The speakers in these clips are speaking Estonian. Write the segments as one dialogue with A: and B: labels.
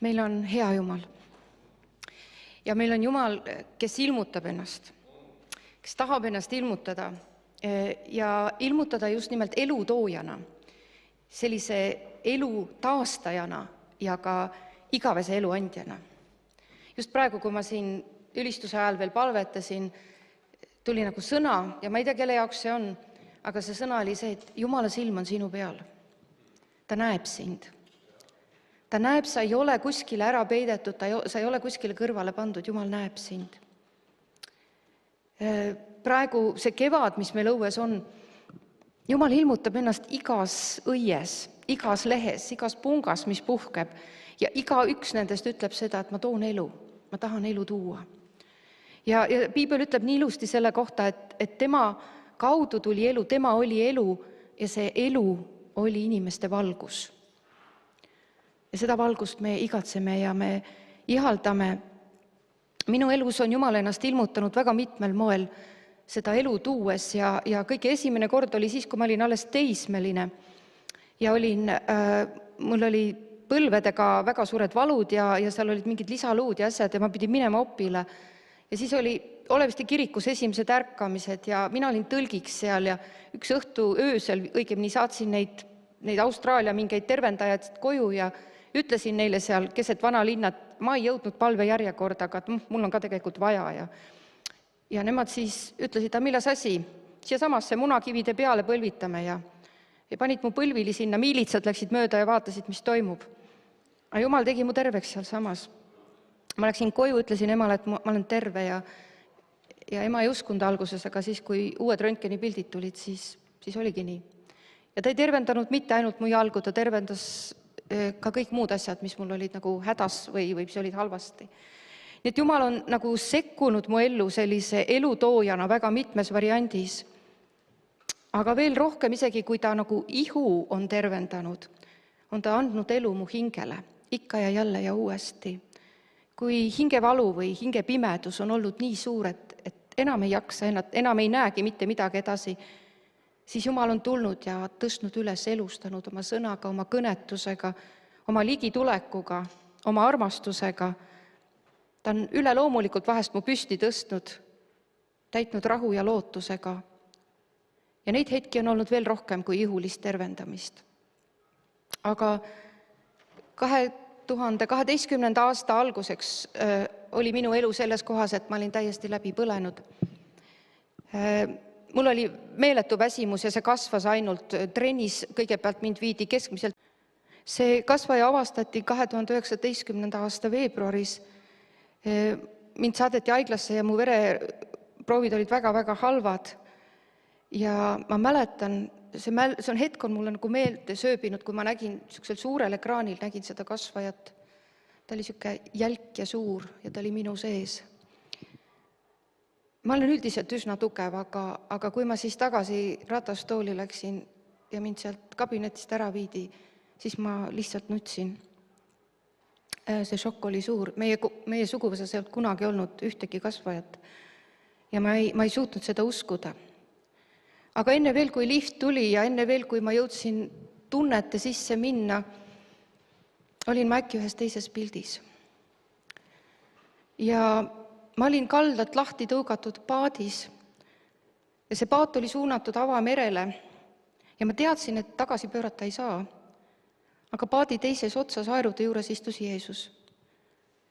A: Meil on hea Jumal. Ja meil on Jumal, kes ilmutab ennast, kes tahab ennast ilmutada ja ilmutada just nimelt elutoojana, sellise elu taastajana ja ka igavese elu andjana. Just praegu, kui ma siin ülistuse ajal veel palvetasin, tuli nagu sõna ja ma ei tea, kelle jaoks see on, aga see sõna oli see, et Jumala silm on sinu peal. Ta näeb sind. Ta näeb, sa ei ole kuskile ära peidetud, sa ei ole kuskile kõrvale pandud, Jumal näeb sind. Praegu see kevad, mis meil õues on, Jumal ilmutab ennast igas õies, igas lehes, igas pungas, mis puhkeb. Ja igaüks nendest ütleb seda, et ma toon elu, ma tahan elu tuua. Ja Piibel ütleb nii ilusti selle kohta, et tema kaudu tuli elu, tema oli elu ja see elu oli inimeste valgus. Ja seda valgust me igatseme ja me ihaldame. Minu elus on Jumal ennast ilmutanud väga mitmel moel seda elu tuues ja kõige esimene kord oli siis, kui ma olin alles teismeline ja mul oli põlvedega väga suured valud ja seal olid mingid lisaluud ja asjad ja ma pidin minema opile. Ja siis oli Oleviste kirikus esimesed ärkamised ja mina olin tõlgiks seal ja üks õhtu öösel õigemini saatsin neid Austraalia mingeid tervendajaid koju ja ütlesin neile seal keset vanalinna, et ma ei jõudnud palve järjekorda, aga mul on ka tegelikult vaja. Ja nemad siis ütlesid, milles asi? Siia samasse munakivide peale põlvitame ja panid mu põlvili sinna, miilitsad läksid mööda ja vaatasid, mis toimub. Aga Jumal tegi mu terveks seal samas. Ma läksin koju, ütlesin emale, et ma olen terve ja ema ei uskunud alguses, aga siis, kui uued röntgeni pildid tulid, siis oligi nii. Ja ta ei tervendanud mitte ainult mu jalgu, ta tervendas ka kõik muud asjad, mis mul olid nagu hädas või mis olid halvasti. Nii et Jumal on nagu sekkunud mu ellu sellise elutoojana väga mitmes variandis. Aga veel rohkem isegi, kui ta nagu ihu on tervendanud, on ta andnud elu mu hingele, ikka ja jälle ja uuesti. Kui hingevalu või hingepimedus on olnud nii suur, et enam ei jaksa, enam ei näegi mitte midagi edasi, siis Jumal on tulnud ja tõstnud üles, elustanud oma sõnaga, oma kõnetusega, oma ligitulekuga, oma armastusega. Ta on üleloomulikult vahest mu püsti tõstnud, täitnud rahu ja lootusega. Ja neid hetki on olnud veel rohkem kui ihulist tervendamist. Aga 2012. aasta alguseks oli minu elu selles kohas, et ma olin täiesti läbi põlenud. Mul oli meeletu väsimus ja see kasvas ainult trennis, kõigepealt mind viidi keskmiselt. See kasvaja avastati 2019. aasta veebruaris. Mind saadeti haiglasse ja mu vereproovid olid väga-väga halvad. Ja ma mäletan, see on hetk on mulle nagu meelde sööbinud, kui ma nägin sellisel suurel ekraanil, nägin seda kasvajat. Ta oli selline jälk ja suur ja ta oli minu sees. Ma olen üldiselt üsna tugev, aga kui ma siis tagasi ratastooli läksin ja mind sealt kabinetist ära viidi, siis ma lihtsalt nutsin. See šokk oli suur. Meie suguvõsas ei olnud kunagi olnud ühtegi kasvajat ja ma ei suutnud seda uskuda. Aga enne veel, kui lift tuli ja enne veel, kui ma jõudsin tunnete sisse minna, olin ma äkki ühes teises pildis. Ja ma olin kaldalt lahti tõugatud paadis ja see paat oli suunatud avamerele ja ma teadsin, et tagasi pöörata ei saa. Aga paadi teises otsas aerude juures istus Jeesus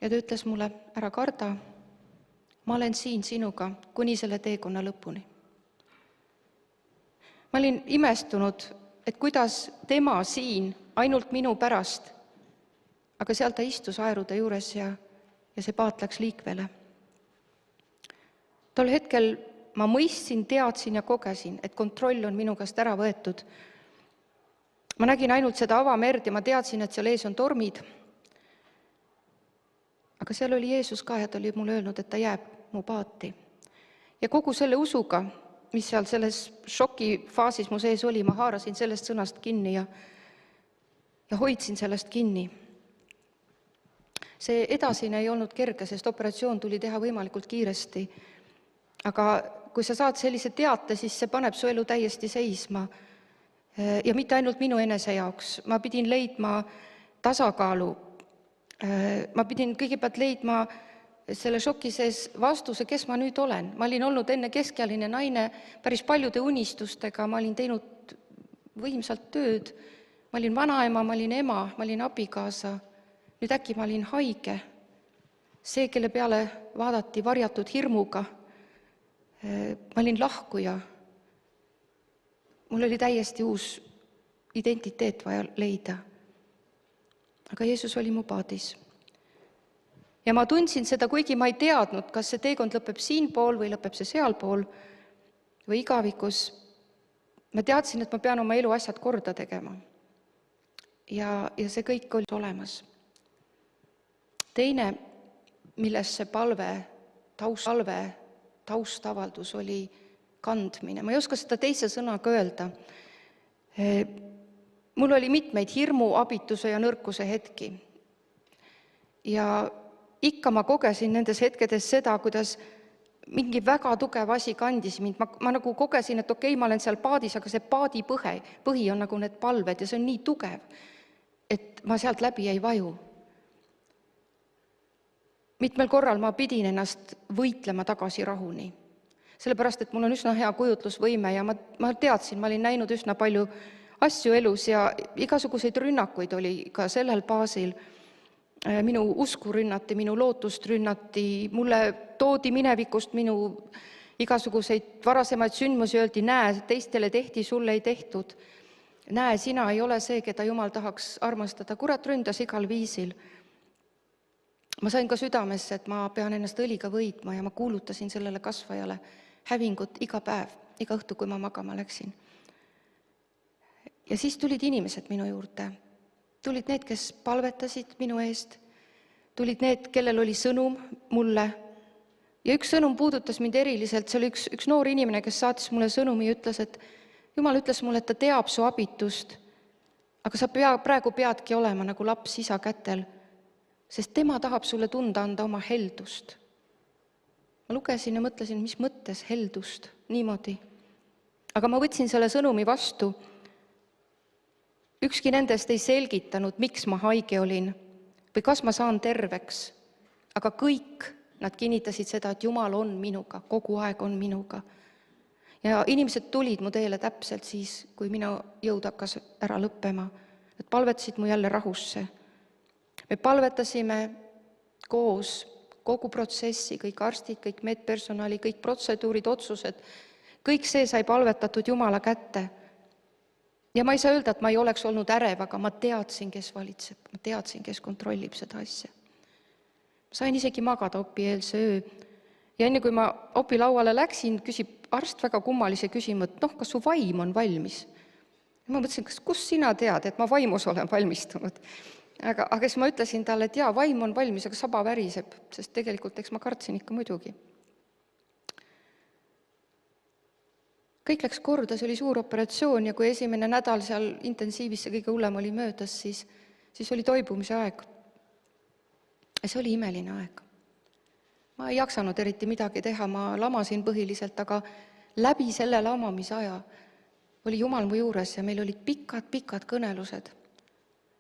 A: ja ta ütles mulle, ära karda, ma olen siin sinuga kuni selle teekonna lõpuni. Ma olin imestunud, et kuidas tema siin ainult minu pärast, aga seal ta istus aerude juures ja see paat läks liikvele. Tol hetkel ma mõistsin, teadsin ja kogesin, et kontroll on minu käest ära võetud. Ma nägin ainult seda avamerd ja ma teadsin, et seal ees on tormid. Aga seal oli Jeesus ka ja ta oli mulle öelnud, et ta jääb mu paati. Ja kogu selle usuga, mis seal selles šokifaasis mu sees oli, ma haarasin sellest sõnast kinni ja hoidsin sellest kinni. See edasine ei olnud kerge, sest operatsioon tuli teha võimalikult kiiresti. Aga kui sa saad sellise teate, siis see paneb su elu täiesti seisma. Ja mitte ainult minu enese jaoks. Ma pidin leidma tasakaalu Ma pidin kõigepealt leidma selle šoki sees vastuse, kes ma nüüd olen. Ma olin olnud enne keskealine naine päris paljude unistustega, ma olin teinud võimsalt tööd, ma olin vanaema, ma olin ema, ma olin abikaasa, nüüd äkki ma olin haige, see, kelle peale vaadati varjatud hirmuga, ma olin lahkuja, mul oli täiesti uus identiteet vaja leida. Aga Jeesus oli mu paadis. Ja ma tundsin seda, kuigi ma ei teadnud, kas see teekond lõpeb siinpool või lõpeb see sealpool või igavikus. Ma teadsin, et ma pean oma elu asjad korda tegema. Ja see kõik oli olemas. Teine, milles see taustavaldus oli kandmine. Ma ei oska seda teise sõnaga öelda. Mul oli mitmeid hirmu, abituse ja nõrkuse hetki. Ja ikka ma kogesin nendes hetkedes seda, kuidas mingi väga tugev asi kandis mind. Ma nagu kogesin, et okei, ma olen seal paadis, aga see paadi põhi on nagu need palved ja see on nii tugev, et ma sealt läbi ei vaju. Mitmel korral ma pidin ennast võitlema tagasi rahuni. Sellepärast, et mul on üsna hea kujutlusvõime ja ma teadsin, ma olin näinud üsna palju asju elus ja igasuguseid rünnakuid oli ka sellel baasil. Minu usku rünnati, minu lootust rünnati, mulle toodi minevikust minu igasuguseid varasemaid sündmusi, öeldi, näe, teistele tehti, sulle ei tehtud. Näe, sina ei ole see, keda Jumal tahaks armastada. Kurat ründas igal viisil. Ma sain ka südamesse, et ma pean ennast õliga võitma ja ma kuulutasin sellele kasvajale hävingut iga päev, iga õhtu, kui ma magama läksin. Ja siis tulid inimesed minu juurde. Tulid need, kes palvetasid minu eest, tulid need, kellel oli sõnum mulle. Ja üks sõnum puudutas mind eriliselt, see oli üks noor inimene, kes saatis mulle sõnumi ja ütles, et Jumal ütles mulle, et ta teab su abitust, aga sa praegu peadki olema nagu laps isa kätel, sest tema tahab sulle tunda anda oma heldust. Ma lugesin ja mõtlesin, mis mõttes heldust niimoodi. Aga ma võtsin selle sõnumi vastu. Ükski nendest ei selgitanud, miks ma haige olin või kas ma saan terveks, aga kõik nad kinnitasid seda, et Jumal on minuga, kogu aeg on minuga. Ja inimesed tulid mu teele täpselt siis, kui minu jõud hakkas ära lõppema, et palvetasid mu jälle rahusse. Me palvetasime koos kogu protsessi, kõik arstid, kõik medpersonali, kõik protseduurid, otsused, kõik see sai palvetatud Jumala kätte. Ja ma ei saa öelda, et ma ei oleks olnud ärev, aga ma teadsin, kes valitseb, ma teadsin, kes kontrollib seda asja. Ma sain isegi magada opieelse öö. Ja enne kui ma opilauale läksin, küsib arst väga kummalise küsima, et kas su vaim on valmis? Ja ma mõtlesin, kus sina tead, et ma vaimus olen valmistunud? Aga siis ma ütlesin talle, et vaim on valmis, aga saba väriseb, sest tegelikult eks ma kartsin ikka muidugi. Kõik läks korda, see oli suur operatsioon ja kui esimene nädal seal intensiivis see kõige hullem oli möödas, siis oli toibumise aeg. Ja see oli imeline aeg. Ma ei jaksanud eriti midagi teha, ma lamasin põhiliselt, aga läbi selle lamamise aja oli Jumal mu juures ja meil olid pikad kõnelused.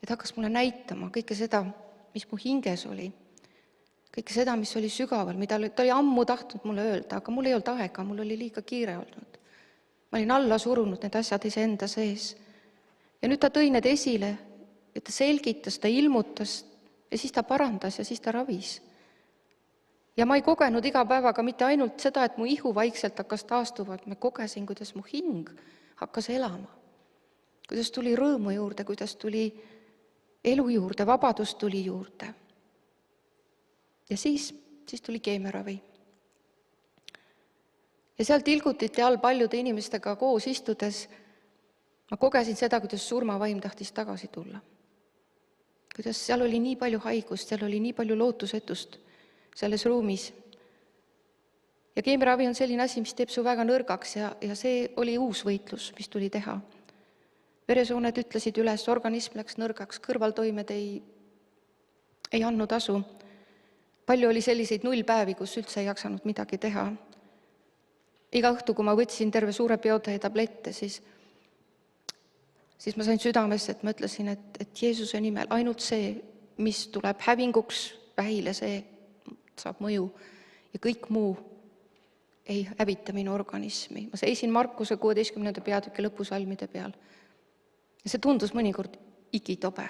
A: Et hakkas mulle näitama kõike seda, mis mu hinges oli. Kõike seda, mis oli sügaval, mida ta oli ammu tahtnud mulle öelda, aga mul ei olnud aega, mul oli liiga kiire olnud. Ma olin alla surunud need asjad iseenda sees. Ja nüüd ta tõi need esile, et ta selgitas, ta ilmutas ja siis ta parandas ja siis ta ravis. Ja ma ei kogenud iga päevaga mitte ainult seda, et mu ihu vaikselt hakkas taastuva, et ma kogesin, kuidas mu hing hakkas elama. Kuidas tuli rõõmu juurde, kuidas tuli elu juurde, vabadus tuli juurde. Ja siis tuli keemiaravi. Ja seal tilgutite all paljude inimestega koos istudes ma kogesin seda, kuidas surmavaim tahtis tagasi tulla. Kuidas seal oli nii palju haigust, seal oli nii palju lootusetust selles ruumis. Ja keemiaravi on selline asi, mis teeb su väga nõrgaks ja see oli uus võitlus, mis tuli teha. Veresooned ütlesid üles, organism läks nõrgaks, kõrvaltoimed ei andnud asu. Palju oli selliseid nullpäevi, kus üldse ei jaksanud midagi teha. Iga õhtu, kui ma võtsin terve suure peotäie tablette, siis ma sain südamesse, et ma ütlesin, et Jeesuse nimel ainult see, mis tuleb hävinguks, vähile see saab mõju ja kõik muu ei hävita minu organismi. Ma seisin Markuse 16. peatüki lõpusalmide peal ja see tundus mõnikord igitobe.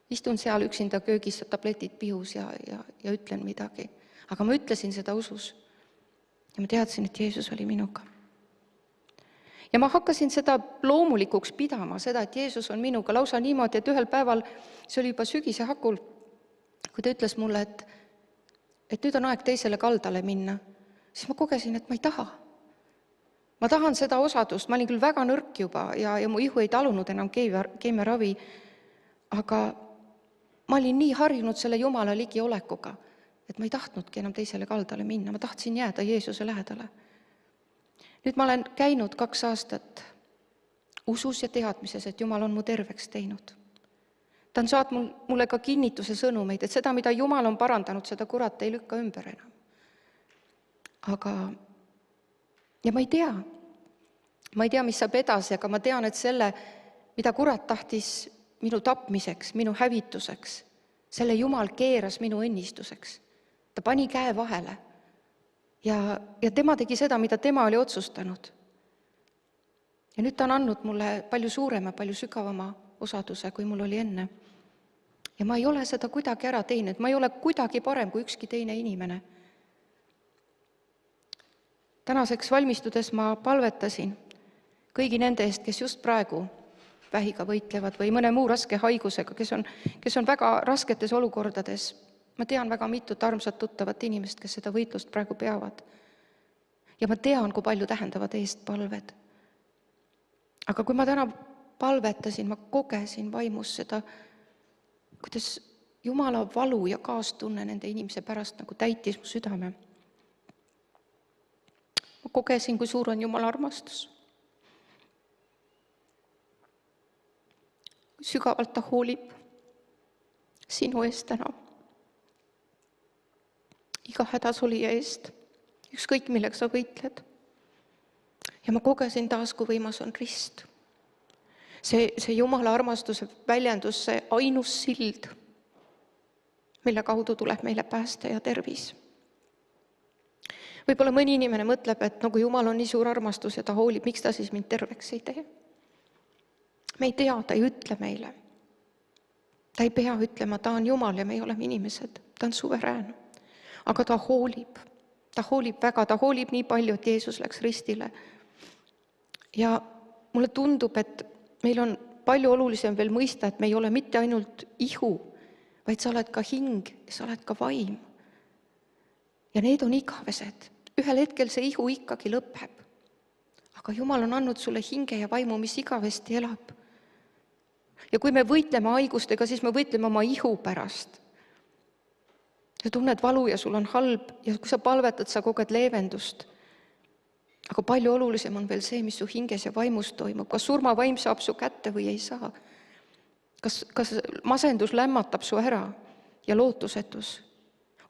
A: Istun seal üksinda köögis, tabletid pihus ja ütlen midagi. Aga ma ütlesin seda usus ja ma teadsin, et Jeesus oli minuga. Ja ma hakkasin seda loomulikuks pidama, seda, et Jeesus on minuga lausa niimoodi, et ühel päeval, see oli juba sügise hakul, kui ta ütles mulle, et nüüd on aeg teisele kaldale minna, siis ma kogesin, et ma ei taha. Ma tahan seda osadust, ma olin küll väga nõrk juba ja mu ihu ei talunud enam keemiaravi, aga ma olin nii harjunud selle Jumala ligi olekuga, et ma ei tahtnudki enam teisele kaldale minna, ma tahtsin jääda Jeesuse lähedale. Nüüd ma olen käinud 2 aastat usus ja teadmises, et Jumal on mu terveks teinud. Ta on saatnud mulle ka kinnituse sõnumeid, et seda, mida Jumal on parandanud, seda kurat ei lükka ümber enam. Ja ma ei tea, mis saab edasi, aga ma tean, et selle, mida kurat tahtis minu tapmiseks, minu hävituseks, selle Jumal keeras minu õnnistuseks. Ta pani käe vahele ja tema tegi seda, mida tema oli otsustanud. Ja nüüd ta on andnud mulle palju suurema, palju sügavama osaduse, kui mul oli enne. Ja ma ei ole seda kuidagi ära teinud, ma ei ole kuidagi parem kui ükski teine inimene. Tänaseks valmistudes ma palvetasin kõigi nende eest, kes just praegu vähiga võitlevad või mõne muu raske haigusega, kes on väga rasketes olukordades. Ma tean väga mitut armsat tuttavat inimest, kes seda võitlust praegu peavad. Ja ma tean, kui palju tähendavad eest palved. Aga kui ma täna palvetasin, ma kogesin vaimus seda, kuidas Jumala valu ja kaastunne nende inimese pärast nagu täitis mu südame. Ma kogesin, kui suur on Jumala armastus. Sügavalt ta hoolib sinu eest täna. Iga hädas olija eest, ükskõik millega sa võitled. Ja ma kogesin taas, kui võimas on rist. See Jumala armastuse väljendus, see ainus sild, mille kaudu tuleb meile pääste ja tervis. Võib-olla mõni inimene mõtleb, et kui Jumal on nii suur armastus ja ta hoolib, miks ta siis mind terveks ei tee? Me ei tea, ta ei ütle meile. Ta ei pea ütlema, ta on Jumal ja me oleme inimesed, ta on suverään. Aga ta hoolib väga, ta hoolib nii palju, et Jeesus läks ristile. Ja mulle tundub, et meil on palju olulisem veel mõista, et me ei ole mitte ainult ihu, vaid sa oled ka hing ja sa oled ka vaim. Ja need on igavesed. Ühel hetkel see ihu ikkagi lõpeb. Aga Jumal on andnud sulle hinge ja vaimu, mis igavesti elab. Ja kui me võitleme haigustega, siis me võitleme oma ihu pärast. Sa tunned valu ja sul on halb ja kui sa palvetad, sa koged leevendust. Aga palju olulisem on veel see, mis su hinges ja vaimus toimub. Kas surmavaim saab su kätte või ei saa? Kas masendus lämmatab su ära ja lootusetus?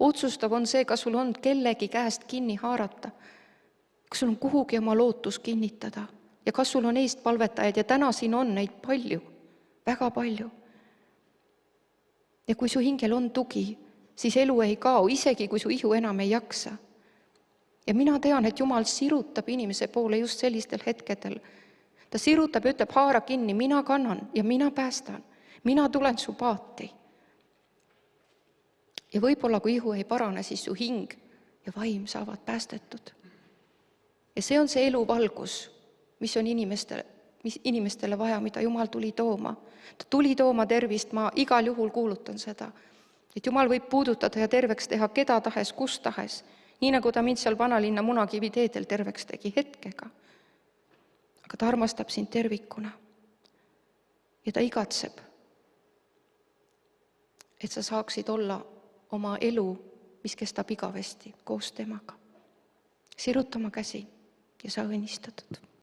A: Otsustav on see, kas sul on kellegi käest kinni haarata. Kas sul on kuhugi oma lootus kinnitada? Ja kas sul on eest palvetajaid? Ja täna siin on neid palju, väga palju. Ja kui su hingel on tugi, siis elu ei kao, isegi kui su ihu enam ei jaksa. Ja mina tean, et Jumal sirutab inimese poole just sellistel hetkedel. Ta sirutab ja ütleb, haara kinni, mina kannan ja mina päästan. Mina tulen su paati. Ja võib-olla, kui ihu ei parane, siis su hing ja vaim saavad päästetud. Ja see on see eluvalgus, mis on inimestele vaja, mida Jumal tuli tooma. Ta tuli tooma tervist, ma igal juhul kuulutan seda. Et Jumal võib puudutada ja terveks teha keda tahes, kus tahes, nii nagu ta mind seal vanalinna Munakivi teedel terveks tegi hetkega. Aga ta armastab sind tervikuna ja ta igatseb, et sa saaksid olla oma elu, mis kestab igavesti koos temaga. Siruta oma käsi ja sa õnnistatud.